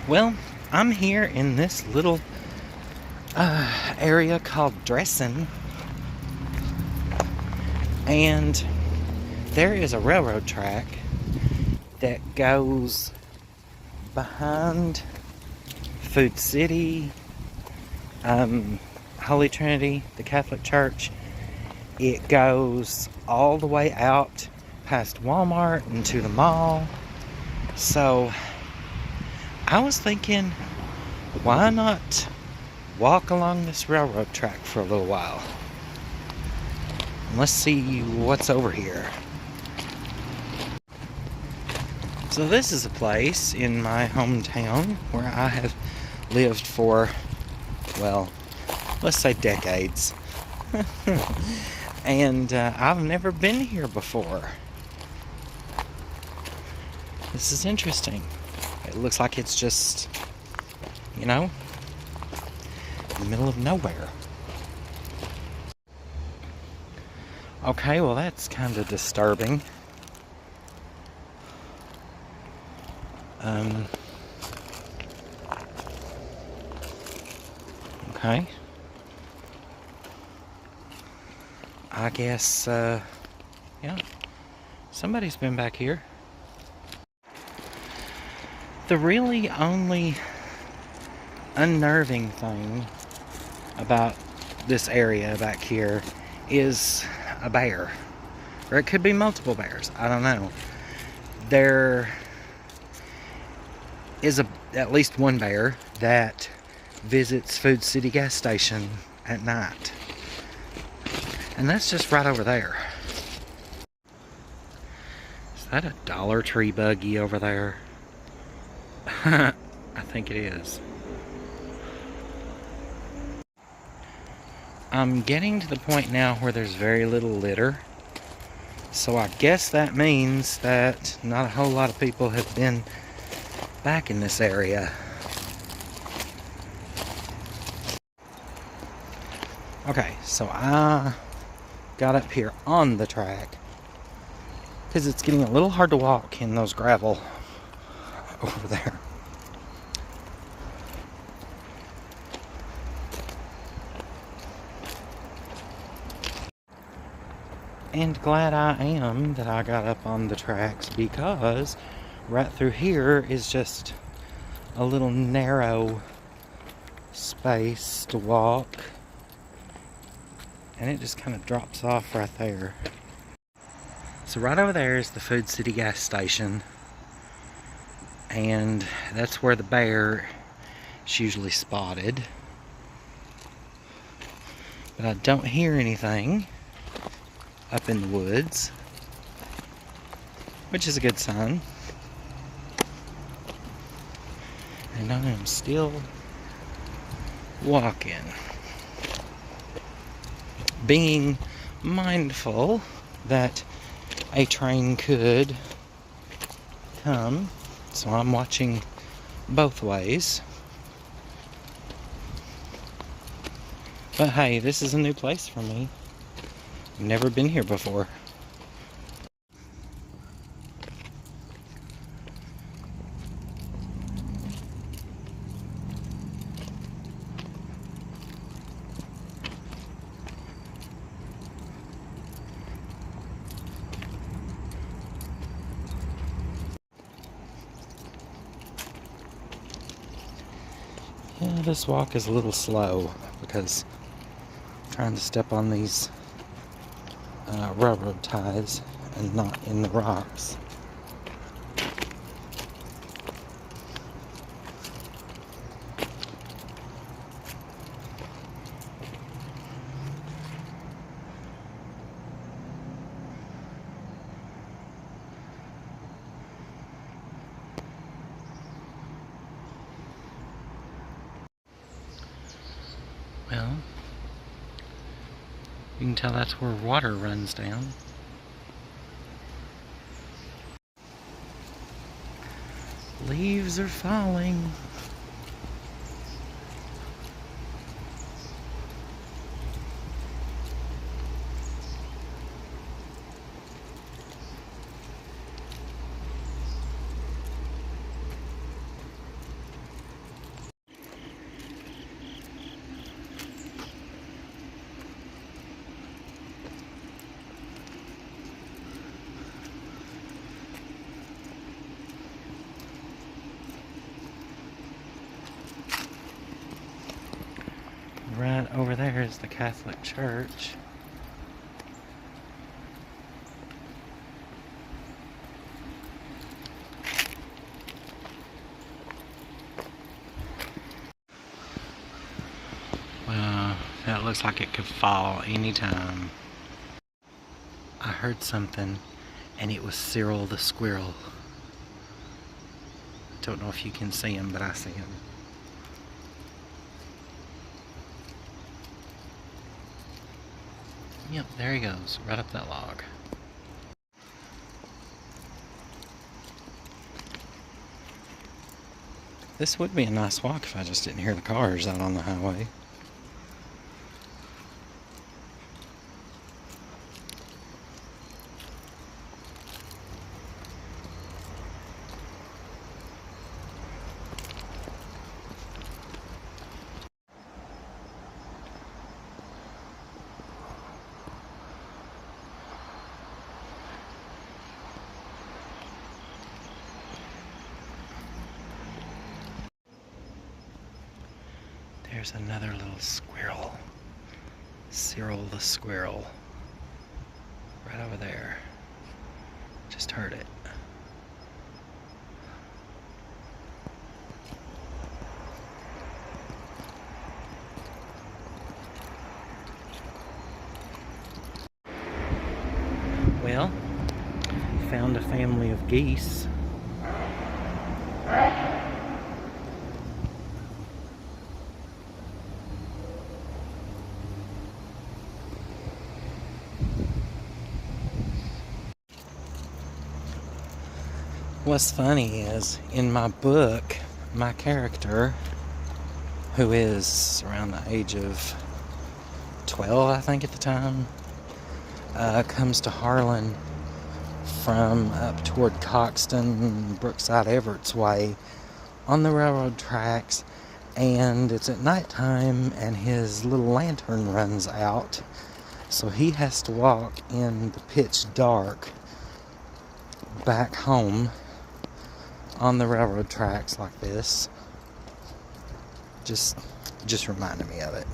Well, I'm here in this little area called Dressen, and there is a railroad track that goes behind Food City, Holy Trinity, the Catholic Church. It goes all the way out past Walmart and to the mall. So I was thinking, why not walk along this railroad track for a little while? Let's see what's over here. So this is a place in my hometown where I have lived for, well, let's say decades. And I've never been here before. This is interesting. It looks like it's just, in the middle of nowhere. Okay, well that's kind of disturbing. Okay. I guess, yeah, somebody's been back here. The really only unnerving thing about this area back here is a bear. Or it could be multiple bears. I don't know. There is at least one bear that visits Food City gas station at night. And that's just right over there. Is that a Dollar Tree buggy over there? I think it is. I'm getting to the point now where there's very little litter. So I guess that means that not a whole lot of people have been back in this area. Okay, so I got up here on the track because it's getting a little hard to walk in those gravel over there. And glad I am that I got up on the tracks, because right through here is just a little narrow space to walk, and it just kind of drops off right there. So right over there is the Food City gas station, and that's where the bear is usually spotted. But I don't hear anything up in the woods, which is a good sign. And I am still walking, being mindful that a train could come, so I'm watching both ways. But hey, this is a new place for me. I've never been here before. Yeah, this walk is a little slow because I'm trying to step on these railroad ties and not in the rocks. Well, you can tell that's where water runs down. Leaves are falling. right over there is the Catholic Church. Well, that looks like it could fall anytime. I heard something, and it was Cyril the squirrel. Don't know if you can see him, but I see him. Yep, there he goes, right up that log. This would be a nice walk if I just didn't hear the cars out on the highway. There's another little squirrel. Cyril the squirrel. Right over there. Just heard it. Well, found a family of geese. What's funny is, in my book, my character, who is around the age of 12, I think at the time, comes to Harlan from up toward Coxton, Brookside, Everett's way on the railroad tracks, and it's at nighttime and his little lantern runs out, so he has to walk in the pitch dark back home on the railroad tracks like this. Just reminded me of it.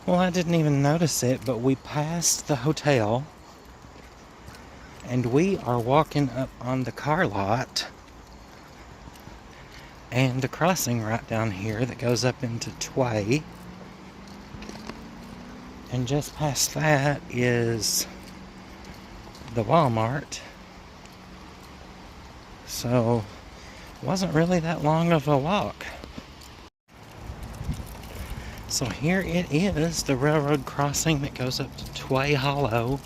Well, I didn't even notice it, but we passed the hotel and we are walking up on the car lot and the crossing right down here that goes up into Tway, and just past that is the Walmart. So it wasn't really that long of a walk. So here it is, the railroad crossing that goes up to Tway Hollow,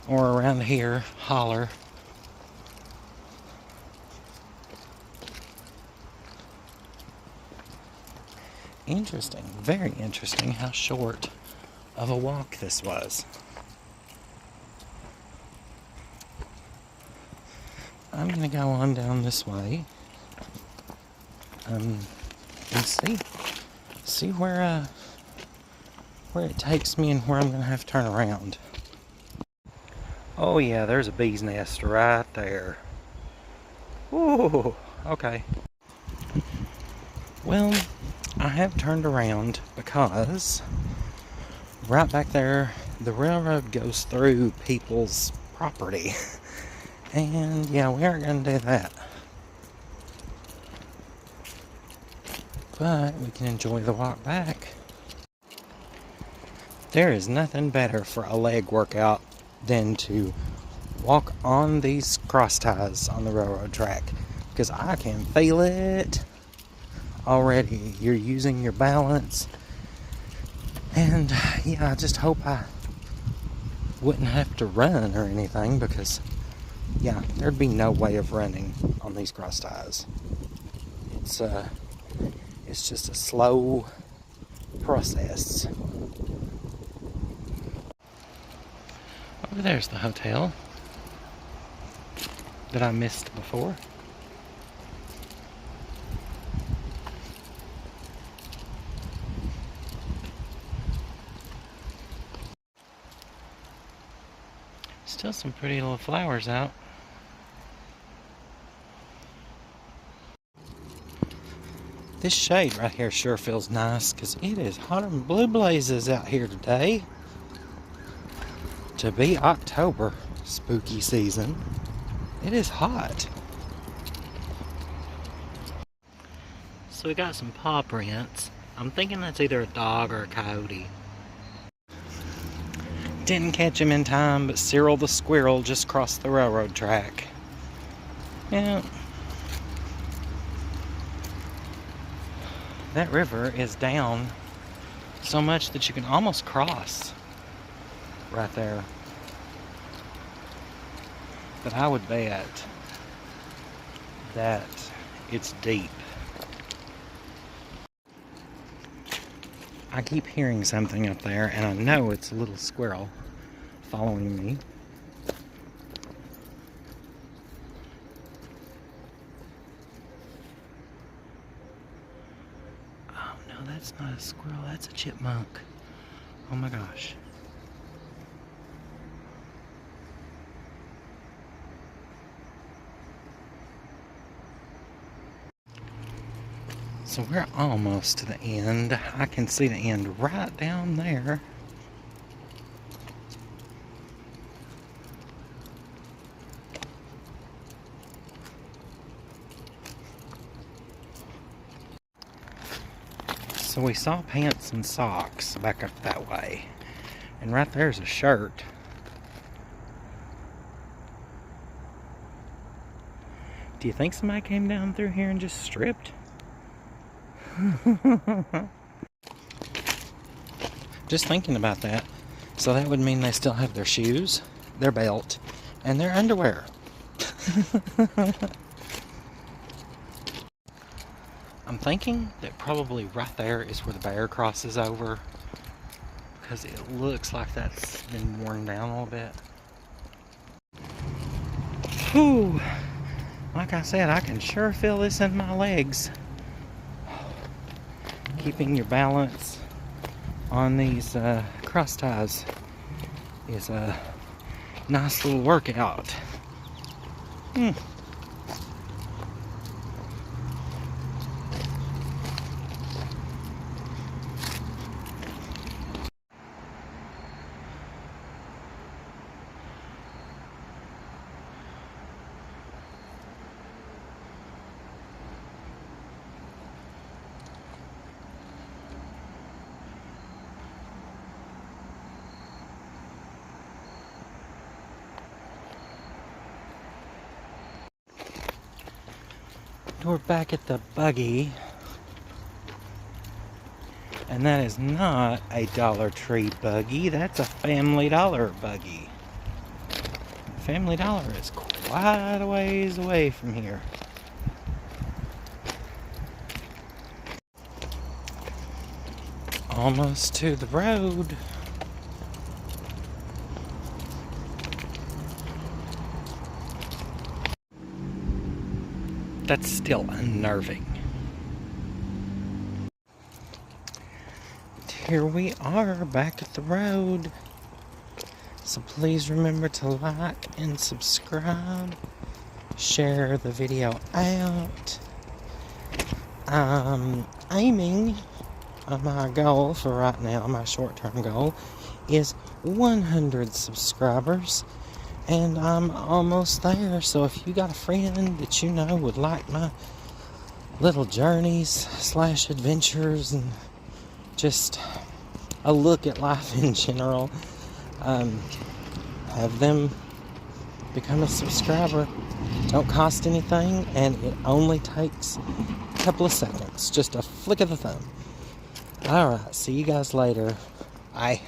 or around here, Holler. Interesting, very interesting how short of a walk this was. I'm gonna go on down this way and see where it takes me and where I'm gonna have to turn around. Oh yeah, there's a bee's nest right there. Ooh, okay. Well, I have turned around because right back there, the railroad goes through people's property. And yeah, we aren't going to do that. But we can enjoy the walk back. There is nothing better for a leg workout than to walk on these cross ties on the railroad track, because I can feel it already. You're using your balance. And yeah, I just hope I wouldn't have to run or anything, because yeah, there'd be no way of running on these cross ties. It's just a slow process. Over there's the hotel that I missed before. Still some pretty little flowers out. This shade right here sure feels nice because it is hotter than blue blazes out here today. To be October, spooky season, it is hot. So we got some paw prints. I'm thinking that's either a dog or a coyote. Didn't catch him in time, but Cyril the squirrel just crossed the railroad track. Yeah. That river is down so much that you can almost cross right there. But I would bet that it's deep. I keep hearing something up there, and I know it's a little squirrel following me. Oh no, that's not a squirrel, that's a chipmunk. Oh my gosh. So we're almost to the end. I can see the end right down there. So we saw pants and socks back up that way. And right there's a shirt. Do you think somebody came down through here and just stripped? Just thinking about that. So that would mean they still have their shoes, their belt, and their underwear. I'm thinking that probably right there is where the bear crosses over, because it looks like that's been worn down a little bit. Whew. Like I said, I can sure feel this in my legs. Keeping your balance on these cross ties is a nice little workout. We're back at the buggy, and that is not a Dollar Tree buggy, that's a Family Dollar buggy. Family Dollar is quite a ways away from here. Almost to the road. That's still unnerving. Here we are back at the road. So please remember to like and subscribe. Share the video out. I'm aiming my goal for right now, my short-term goal, is 100 subscribers. And I'm almost there, so if you got a friend that you know would like my little journeys / adventures and just a look at life in general, have them become a subscriber. Don't cost anything, and it only takes a couple of seconds, just a flick of the thumb. Alright, see you guys later. Bye.